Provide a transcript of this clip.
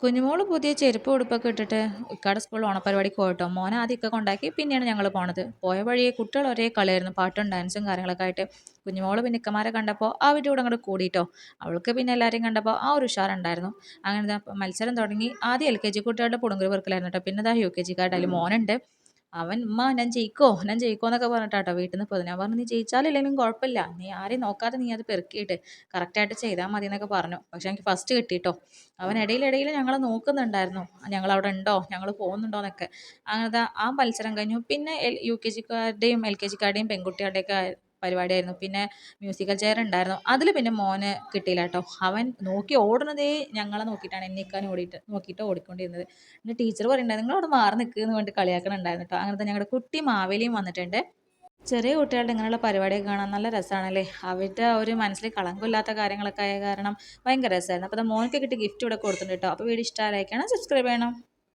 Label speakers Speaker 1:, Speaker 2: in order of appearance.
Speaker 1: കുഞ്ഞുമോള് പുതിയ ചെരുപ്പ് ഉടുപ്പൊക്കെ ഇട്ടിട്ട് ഇക്കാടെ സ്കൂളിൽ ഓണപ്പരിപാടിക്ക് പോയിട്ടോ. മോനെ ആദ്യമൊക്കെ കൊണ്ടാക്കി പിന്നെയാണ് ഞങ്ങൾ പോണത്. പോയ വഴിയെ കുട്ടികൾ ഒരേ കളിയായിരുന്നു, പാട്ടും ഡാൻസും കാര്യങ്ങളൊക്കെ ആയിട്ട്. കുഞ്ഞുമോള് പിന്നെ ഇക്കമാരെ കണ്ടപ്പോൾ അവരുടെ കൂടെ അങ്ങോട്ട് കൂടിയിട്ടോ. അവൾക്ക് പിന്നെ എല്ലാവരെയും കണ്ടപ്പോൾ ആ ഒരു ഉഷാറുണ്ടായിരുന്നു. അങ്ങനെ ദാ മത്സരം തുടങ്ങി. ആദ്യം LKG കുട്ടികളുടെ പുടുങ്കുരു പെറുക്കലായിരുന്നു കേട്ടോ. പിന്നെ ദാ UKG അതിൽ മോനുണ്ട്. അവൻ ഉമ്മ ഞാൻ ജയിക്കോ എന്നൊക്കെ പറഞ്ഞിട്ടാട്ടോ വീട്ടിൽ നിന്ന് പോയത്. ഞാൻ പറഞ്ഞു നീ ജയിച്ചാലില്ലെങ്കിലും കുഴപ്പമില്ല, നീ ആരെയും നോക്കാതെ നീ അത് പെറുക്കിയിട്ട് കറക്റ്റായിട്ട് ചെയ്താൽ മതി എന്നൊക്കെ പറഞ്ഞു. പക്ഷെ എനിക്ക് ഫസ്റ്റ് കിട്ടിയിട്ടോ. അവൻ ഇടയിലിടയിൽ ഞങ്ങളെ നോക്കുന്നുണ്ടായിരുന്നു, ഞങ്ങൾ അവിടെ ഉണ്ടോ, ഞങ്ങൾ പോകുന്നുണ്ടോ എന്നൊക്കെ. അങ്ങനത്തെ ആ മത്സരം കഴിഞ്ഞു. പിന്നെ UKG-ക്കാരുടെയും LKG-ക്കാരുടെയും പെൺകുട്ടികളുടെയൊക്കെ പരിപാടിയായിരുന്നു. പിന്നെ മ്യൂസിക്കൽ ചെയർ ഉണ്ടായിരുന്നു. അതിൽ പിന്നെ മോന് കിട്ടിയില്ല കേട്ടോ. അവൻ നോക്കി ഓടുന്നതേ ഞങ്ങളെ നോക്കിയിട്ടാണ്, എന്നെ നോക്കിയിട്ട് ഓടിക്കൊണ്ടിരുന്നത്. പിന്നെ ടീച്ചർ പറയുന്നുണ്ടായിരുന്നു നിങ്ങൾ അവിടെ മാറി നിൽക്കുക എന്ന് പറഞ്ഞിട്ട് കളിയാക്കണുണ്ടായിരുന്നു കേട്ടോ. അങ്ങനത്തെ ഞങ്ങളുടെ കുട്ടി മാവേലിയും വന്നിട്ടുണ്ട്. ചെറിയ കുട്ടികളുടെ ഇങ്ങനെയുള്ള പരിപാടിയൊക്കെ കാണാൻ നല്ല രസമാണല്ലേ. അവരുടെ ഒരു മനസ്സിൽ കളങ്കമില്ലാത്ത കാര്യങ്ങളൊക്കെ ആയ കാരണം ഭയങ്കര രസമായിരുന്നു. അപ്പോൾ മോനൊക്കെ കിട്ടി ഗിഫ്റ്റ് ഇവിടെ കൊടുത്തിട്ടുണ്ട് കേട്ടോ. അപ്പോൾ വീഡിയോ ഇഷ്ടമായി ലൈക്ക് ചെയ്യണം, സബ്സ്ക്രൈബ് ചെയ്യണം.